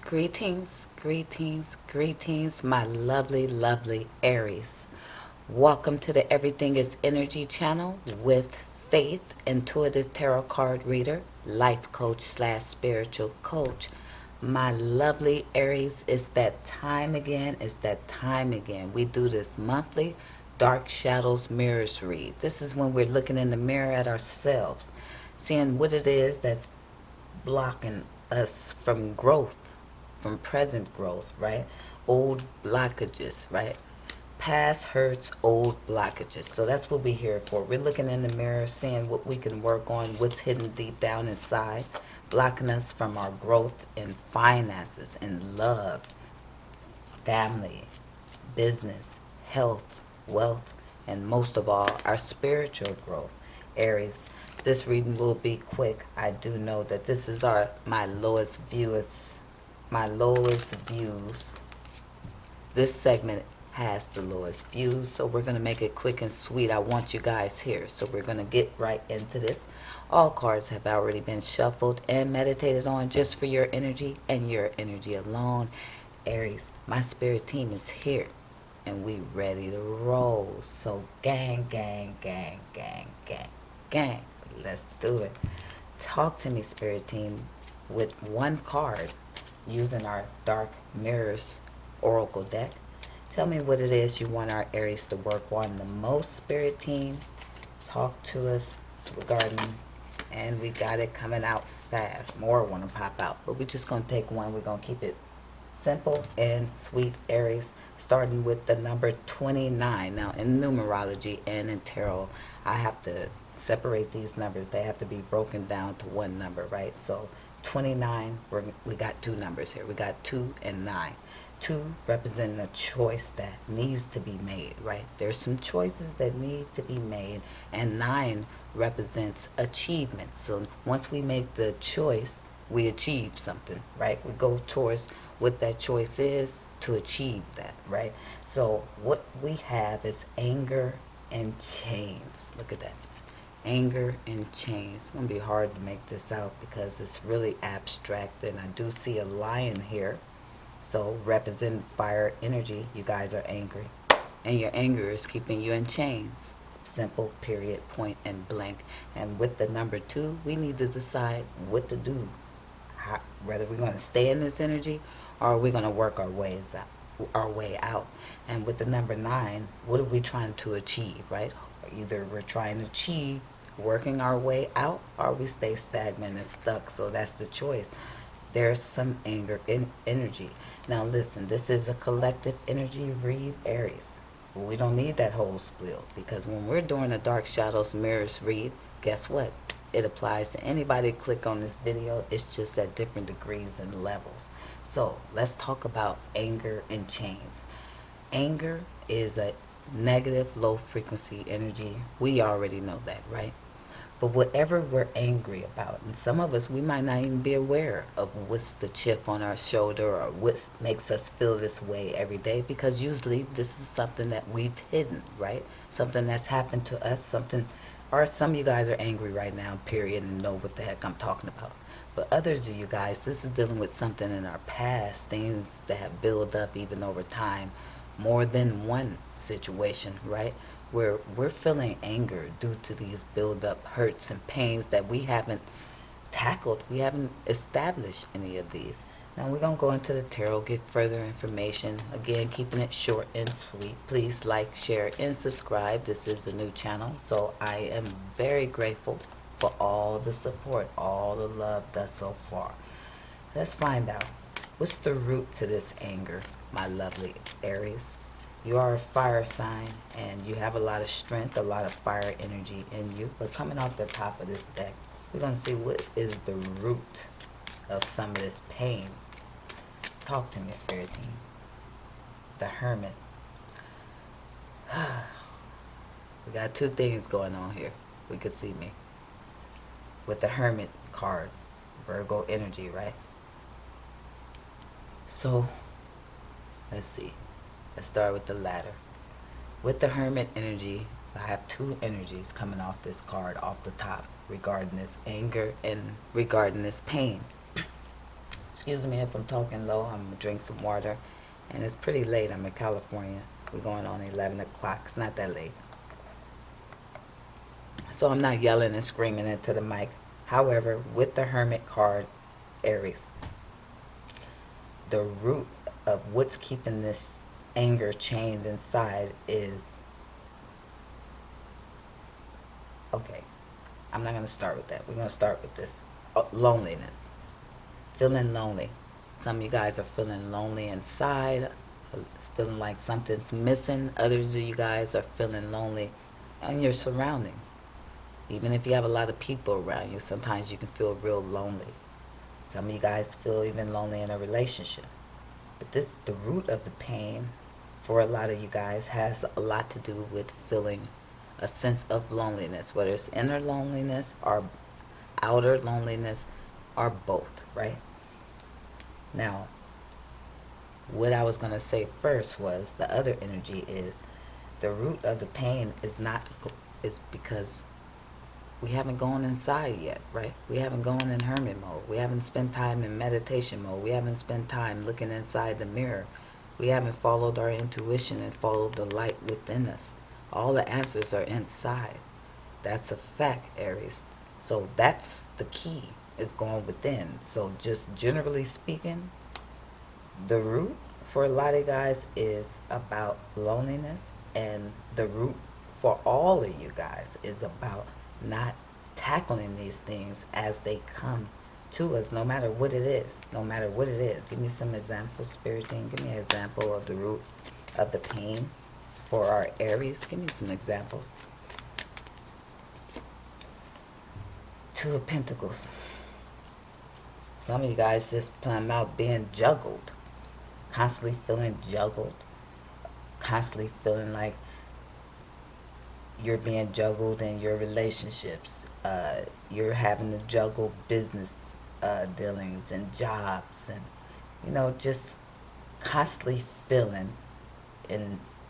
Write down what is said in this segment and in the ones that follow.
Greetings, greetings, greetings, my lovely, lovely Aries. Welcome to the Everything is Energy channel with Faith, intuitive tarot card reader, life coach slash spiritual coach. My lovely Aries, it's that time again. It's that time again. We do this monthly Dark Shadows Mirrors read. This is when we're looking in the mirror at ourselves, seeing what it is that's blocking us from growth, from present growth, right? Old blockages, right? Past hurts, old blockages. So that's what we're here for. We're looking in the mirror, seeing what we can work on, what's hidden deep down inside, blocking us from our growth in finances, in love, family, business, health, wealth, and most of all, our spiritual growth. Aries, this reading will be quick. I do know that this is my lowest views. This segment has the lowest views, so we're going to make it quick and sweet. I want you guys here, so we're going to get right into this. All cards have already been shuffled and meditated on just for your energy and your energy alone. Aries, my spirit team is here, and we ready to roll. So gang, gang, gang, gang, gang, gang. Let's do it. Talk to me, spirit team, with one card using our Dark Mirrors Oracle deck. Tell me what it is you want our Aries to work on the most, spirit team. Talk to us regarding, and we got it coming out fast. More want to pop out, but we're just going to take one. We're going to keep it simple and sweet, Aries, starting with the number 29. Now, in numerology and in tarot, I have to separate these numbers. They have to be broken down to one number, right? So 29, we got two numbers here. We got 2 and 9. 2 representing a choice that needs to be made, right? There's some choices that need to be made, and 9 represents achievement. So once we make the choice, we achieve something, right? We go towards what that choice is to achieve that, right? So what we have is anger and chains. Look at that. Anger and chains. It's going to be hard to make this out because it's really abstract, and I do see a lion here. So representing fire energy, you guys are angry, and your anger is keeping you in chains. Simple, period, point, and blank. And with the number 2, we need to decide what to do. Whether we're going to stay in this energy or are we going to work our way out. And with the number 9, what are we trying to achieve, right? Either we're trying to achieve working our way out, or we stay stagnant and stuck. So that's the choice. There's some anger in energy. Now listen, this is a collective energy read, Aries. We don't need that whole spiel, because when we're doing a Dark Shadows Mirrors read, guess what? It applies to anybody click on this video. It's just at different degrees and levels. So let's talk about anger and chains. Anger is a negative, low frequency energy. We already know that, right? But whatever we're angry about, and some of us, we might not even be aware of what's the chip on our shoulder or what makes us feel this way every day, because usually this is something that we've hidden, right? Something that's happened to us, something, or some of you guys are angry right now, period, and know what the heck I'm talking about. But others of you guys, this is dealing with something in our past, things that have built up even over time, more than one situation, right? Where we're feeling anger due to these build-up hurts and pains that we haven't tackled. We haven't established any of these. Now we're going to go into the tarot, get further information. Again, keeping it short and sweet. Please like, share, and subscribe. This is a new channel, so I am very grateful for all the support, all the love thus so far. Let's find out. What's the root to this anger, my lovely Aries? You are a fire sign, and you have a lot of strength, a lot of fire energy in you. But coming off the top of this deck, we're going to see what is the root of some of this pain. Talk to me, spirit team. The Hermit. We got two things going on here. We could see me. With the Hermit card, Virgo energy, right? So, let's see. Let's start with the latter. With the Hermit energy, I have two energies coming off this card off the top regarding this anger and regarding this pain. Excuse me if I'm talking low. I'm gonna drink some water. And it's pretty late. I'm in California. We're going on 11 o'clock. It's not that late. So I'm not yelling and screaming into the mic. However, with the Hermit card, Aries, the root of what's keeping this anger chained inside is, okay, I'm not going to start with that. We're going to start with this. Loneliness. Feeling lonely. Some of you guys are feeling lonely inside. It's feeling like something's missing. Others of you guys are feeling lonely in your surroundings. Even if you have a lot of people around you, sometimes you can feel real lonely. Some of you guys feel even lonely in a relationship. But the root of the pain for a lot of you guys has a lot to do with feeling a sense of loneliness, whether it's inner loneliness or outer loneliness or both, right? Now, what I was going to say first was the other energy is the root of the pain is because we haven't gone inside yet, right? We haven't gone in hermit mode. We haven't spent time in meditation mode. We haven't spent time looking inside the mirror. We haven't followed our intuition and followed the light within us. All the answers are inside. That's a fact, Aries. So that's the key, is going within. So just generally speaking, the root for a lot of guys is about loneliness, and the root for all of you guys is about not tackling these things as they come to us, no matter what it is. No matter what it is. Give me some examples, Spirit Team. Give me an example of the root of the pain for our Aries. Give me some examples. Two of Pentacles. Some of you guys just plan out being juggled. Constantly feeling juggled. Constantly feeling like you're being juggled in your relationships. You're having to juggle business dealings and jobs, and just constantly feeling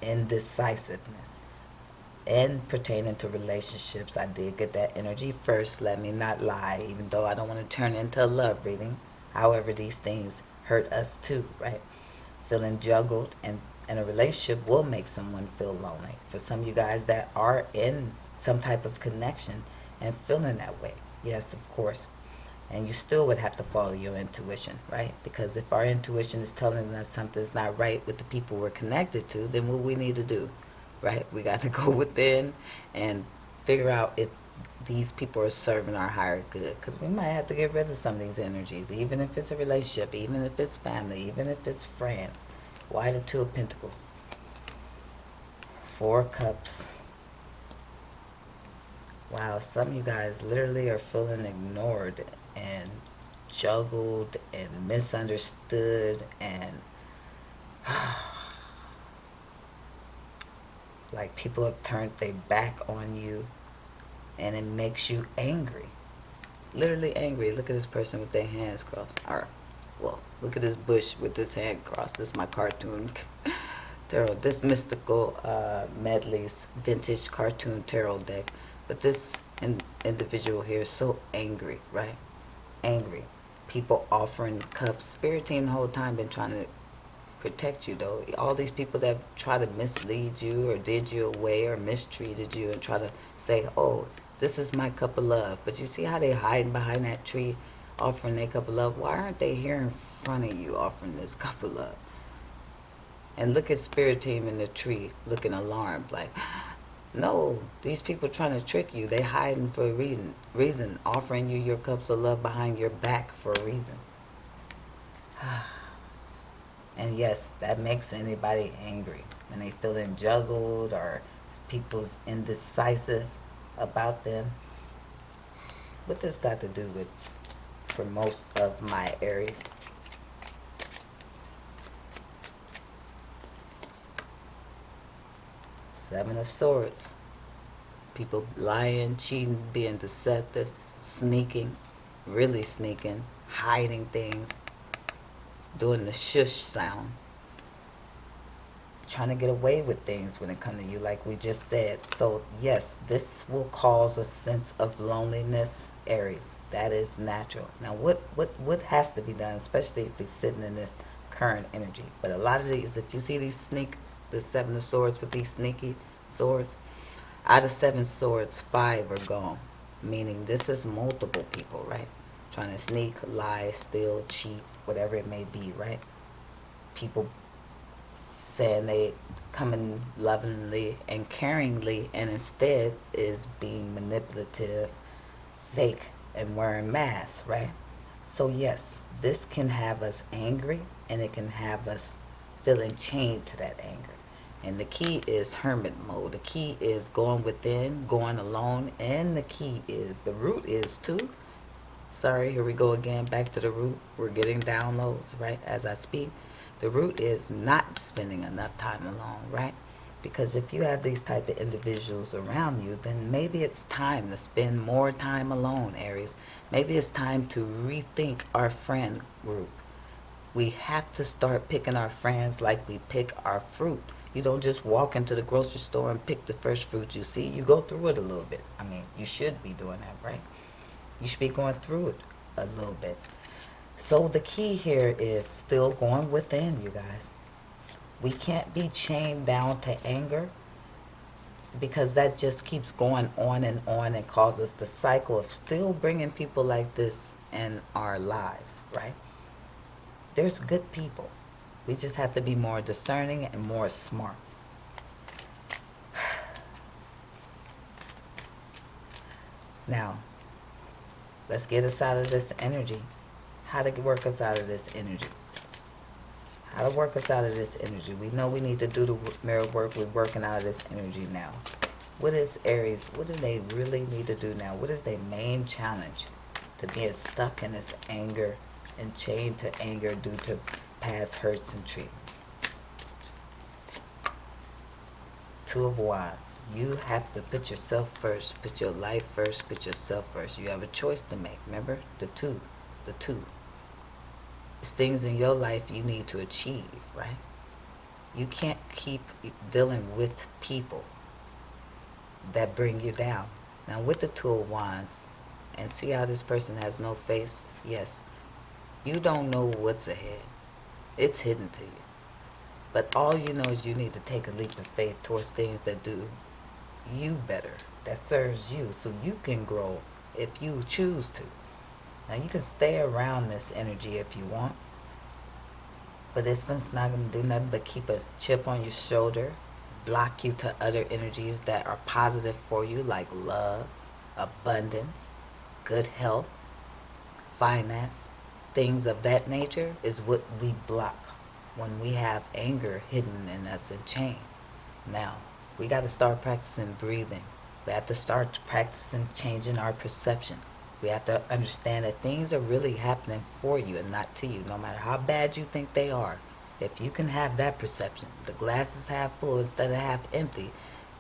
indecisiveness. And pertaining to relationships, I did get that energy first. Let me not lie, even though I don't want to turn into a love reading. However, these things hurt us too, right? Feeling juggled and in a relationship will make someone feel lonely. For some of you guys that are in some type of connection and feeling that way, yes, of course. And you still would have to follow your intuition, right? Because if our intuition is telling us something's not right with the people we're connected to, then what we need to do, right? We got to go within and figure out if these people are serving our higher good. Because we might have to get rid of some of these energies, even if it's a relationship, even if it's family, even if it's friends. Why the Two of Pentacles? Four Cups. Wow, some of you guys literally are feeling ignored and juggled and misunderstood, and like people have turned their back on you, and it makes you angry. Literally angry. Look at this person with their hands crossed. Or, well, look at this bush with this hand crossed. This is my cartoon tarot. This mystical medleys vintage cartoon tarot deck. But this individual here is so angry, right? Angry. People offering cups. Spirit Team the whole time been trying to protect you, though. All these people that try to mislead you or did you away or mistreated you and try to say, oh, this is my cup of love. But you see how they hiding behind that tree offering their cup of love? Why aren't they here in front of you offering this cup of love? And look at Spirit Team in the tree looking alarmed like, no, these people trying to trick you. They hiding for a reason, offering you your cups of love behind your back for a reason. And yes, that makes anybody angry when they feeling juggled or people's indecisive about them. What this got to do with for most of my Aries? Seven of Swords. People lying, cheating, being deceptive, sneaking, really sneaking, hiding things, doing the shush sound. trying to get away with things when it comes to you, like we just said. So yes, this will cause a sense of loneliness, Aries. That is natural. Now what has to be done, especially if you're sitting in this current energy. But a lot of these, if you see these the Seven of Swords with these sneaky swords, out of 7 swords, 5 are gone. Meaning this is multiple people, right? Trying to sneak, lie, steal, cheat, whatever it may be, right? People saying they come in lovingly and caringly, and instead is being manipulative, fake, and wearing masks, right? So yes, this can have us angry, and it can have us feeling chained to that anger. And the key is hermit mode. The key is going within, going alone, and the key is, the root is too. Sorry, here we go again, back to the root. We're getting downloads, right, as I speak. The root is not spending enough time alone, right? Because if you have these type of individuals around you, then maybe it's time to spend more time alone, Aries. Maybe it's time to rethink our friend group. We have to start picking our friends like we pick our fruit. You don't just walk into the grocery store and pick the first fruit you see. You go through it a little bit. I mean, you should be doing that, right? You should be going through it a little bit. So the key here is still going within, you guys. We can't be chained down to anger, because that just keeps going on and causes the cycle of still bringing people like this in our lives, right? There's good people. We just have to be more discerning and more smart. Now, let's get us out of this energy. How to work us out of this energy. How to work us out of this energy. We know we need to do the mirror work. We're working out of this energy now. What is Aries? What do they really need to do now? What is their main challenge to being stuck in this anger and chained to anger due to past hurts and treatments? Two of Wands. You have to put yourself first. Put your life first. Put yourself first. You have a choice to make. Remember? The two. It's things in your life you need to achieve, right? You can't keep dealing with people that bring you down. Now with the Two of Wands, and see how this person has no face? Yes. You don't know what's ahead. It's hidden to you. But all you know is you need to take a leap of faith towards things that do you better, that serves you, so you can grow if you choose to. Now you can stay around this energy if you want, but it's not going to do nothing but keep a chip on your shoulder, block you to other energies that are positive for you, like love, abundance, good health, finance. Things of that nature is what we block when we have anger hidden in us and chained. Now, we got to start practicing breathing. We have to start practicing changing our perception. We have to understand that things are really happening for you and not to you, no matter how bad you think they are. If you can have that perception, the glass is half full instead of half empty,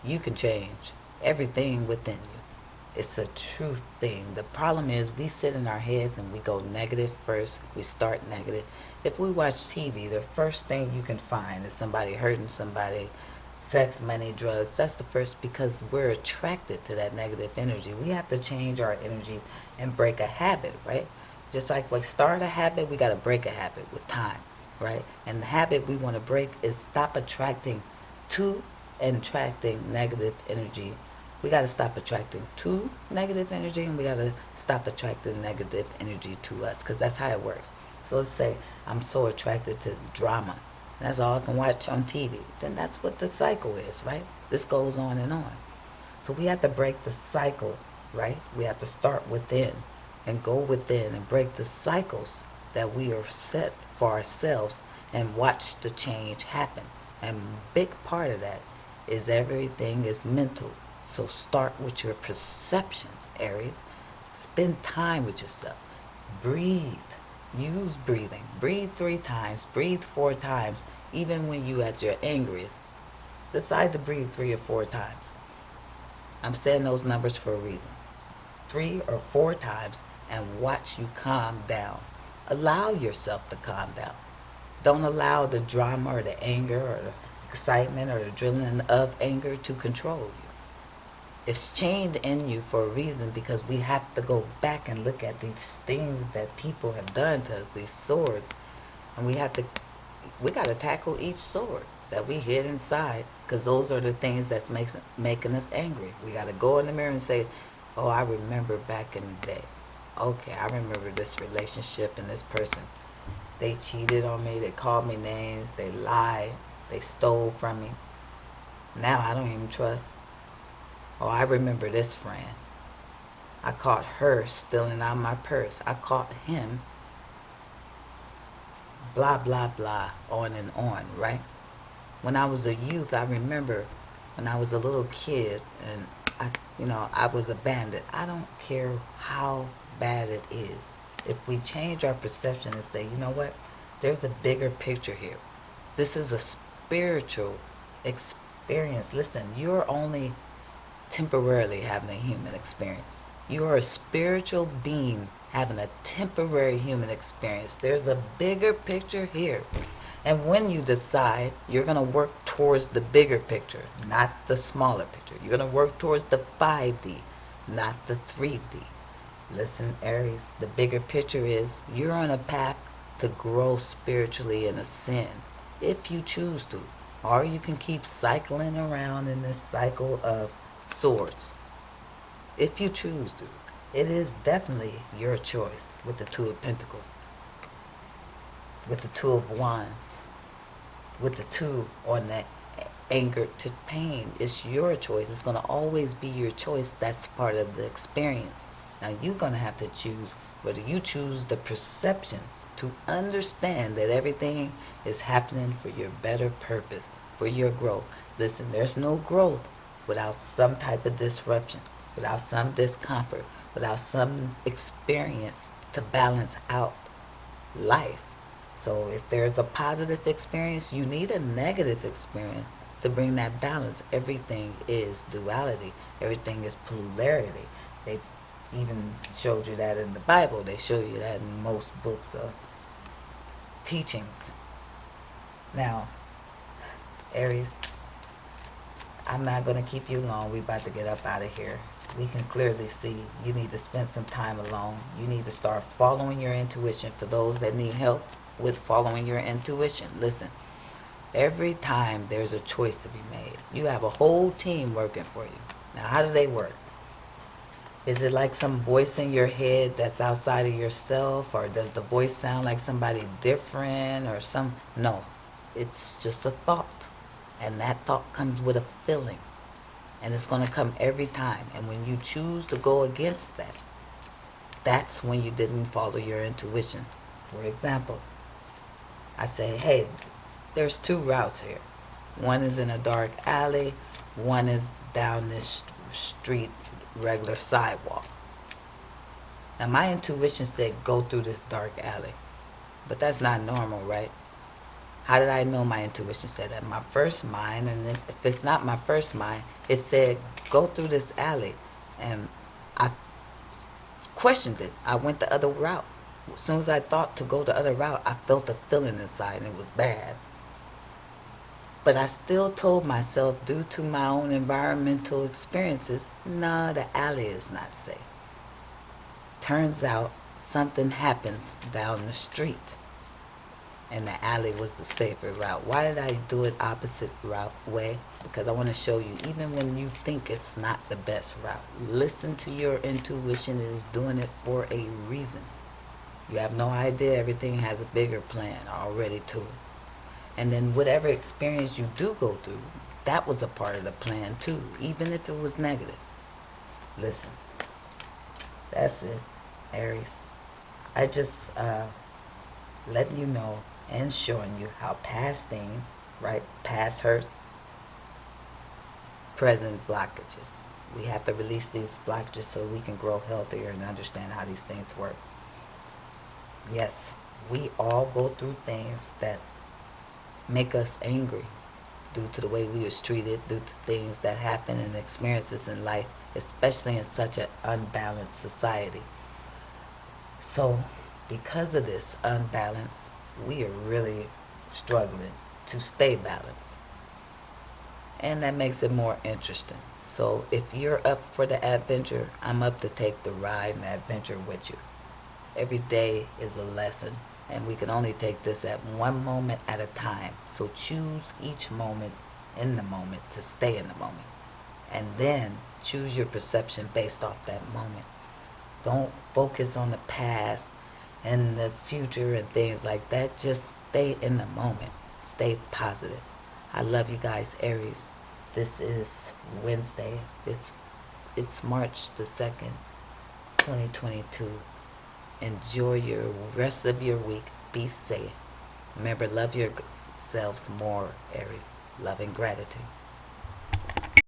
you can change everything within you. It's a truth thing. The problem is we sit in our heads and we go negative first. We start negative. If we watch TV, the first thing you can find is somebody hurting somebody, sex, money, drugs. That's the first, because we're attracted to that negative energy. We have to change our energy and break a habit, right? Just like we start a habit, we got to break a habit with time, right? And the habit we want to break is stop attracting to and attracting negative energy. We got to stop attracting to negative energy, and we got to stop attracting negative energy to us, because that's how it works. So let's say I'm so attracted to drama. That's all I can watch on TV. Then that's what the cycle is, right? This goes on and on. So we have to break the cycle, right? We have to start within and go within and break the cycles that we are set for ourselves and watch the change happen. And big part of that is everything is mental. So start with your perceptions, Aries. Spend time with yourself. Breathe. Use breathing. Breathe 3 times. Breathe 4 times. Even when you at your angriest, decide to breathe 3 or 4 times. I'm saying those numbers for a reason. 3 or 4 times, and watch you calm down. Allow yourself to calm down. Don't allow the drama or the anger or excitement or the adrenaline of anger to control you. It's chained in you for a reason, because we have to go back and look at these things that people have done to us, these swords, and we got to tackle each sword that we hid inside, because those are the things that's making us angry. We got to go in the mirror and say, oh, I remember back in the day. Okay, I remember this relationship and this person. They cheated on me, they called me names, they lied, they stole from me. Now I don't even trust. Oh, I remember this friend. I caught her stealing out my purse. I caught him. Blah, blah, blah, on and on, right? When I was a youth, I remember when I was a little kid and I was a bandit. I don't care how bad it is. If we change our perception and say, you know what, there's a bigger picture here. This is a spiritual experience. Listen, you're only temporarily having a human experience. You are a spiritual being having a temporary human experience. There's a bigger picture here. And when you decide, you're going to work towards the bigger picture, not the smaller picture. You're going to work towards the 5D, not the 3D. Listen, Aries, the bigger picture is you're on a path to grow spiritually and ascend, if you choose to. Or you can keep cycling around in this cycle of swords, if you choose to. It is definitely your choice with the Two of Pentacles, with the Two of Wands, with the two on that anger to pain. It's your choice. It's going to always be your choice. That's part of the experience. Now you're going to have to choose whether you choose the perception to understand that everything is happening for your better purpose, for your growth. Listen, there's no growth without some type of disruption, without some discomfort, without some experience to balance out life. So if there's a positive experience, you need a negative experience to bring that balance. Everything is duality. Everything is polarity. They even showed you that in the Bible. They show you that in most books of teachings. Now, Aries, I'm not going to keep you long. We're about to get up out of here. We can clearly see you need to spend some time alone. You need to start following your intuition. For those that need help with following your intuition, listen, every time there's a choice to be made, you have a whole team working for you. Now, how do they work? Is it like some voice in your head that's outside of yourself, or does the voice sound like somebody different or some? No, it's just a thought, and that thought comes with a feeling, and it's going to come every time. And when you choose to go against that, that's when you didn't follow your intuition. For example, I say, hey, there's two routes here. One is in a dark alley, one is down this street, regular sidewalk. Now my intuition said go through this dark alley, but that's not normal, right? How did I know my intuition said that? My first mind, and if it's not my first mind, it said go through this alley, and I questioned it. I went the other route. As soon as I thought to go the other route, I felt a feeling inside, and it was bad. But I still told myself, due to my own environmental experiences, no, the alley is not safe. Turns out something happens down the street, and the alley was the safer route. Why did I do it opposite way? Because I want to show you, even when you think it's not the best route, listen to your intuition. It is doing it for a reason. You have no idea. Everything has a bigger plan already to it. And then whatever experience you do go through, that was a part of the plan too, even if it was negative. Listen, that's it, Aries. I just letting you know and showing you how past things, right, past hurts, present blockages. We have to release these blockages so we can grow healthier and understand how these things work. Yes, we all go through things that make us angry due to the way we was treated, due to things that happen and experiences in life, especially in such an unbalanced society. So because of this unbalance, we are really struggling to stay balanced. and that makes it more interesting. So if you're up for the adventure, I'm up to take the ride and the adventure with you. Every day is a lesson, and we can only take this at one moment at a time. So choose each moment in the moment to stay in the moment, and then choose your perception based off that moment. Don't focus on the past and the future and things like that. Just stay in the moment. Stay positive. I love you guys, Aries. This is Wednesday. It's March the 2nd, 2022. Enjoy your rest of your week. Be safe. Remember, love yourselves more, Aries. Love and gratitude.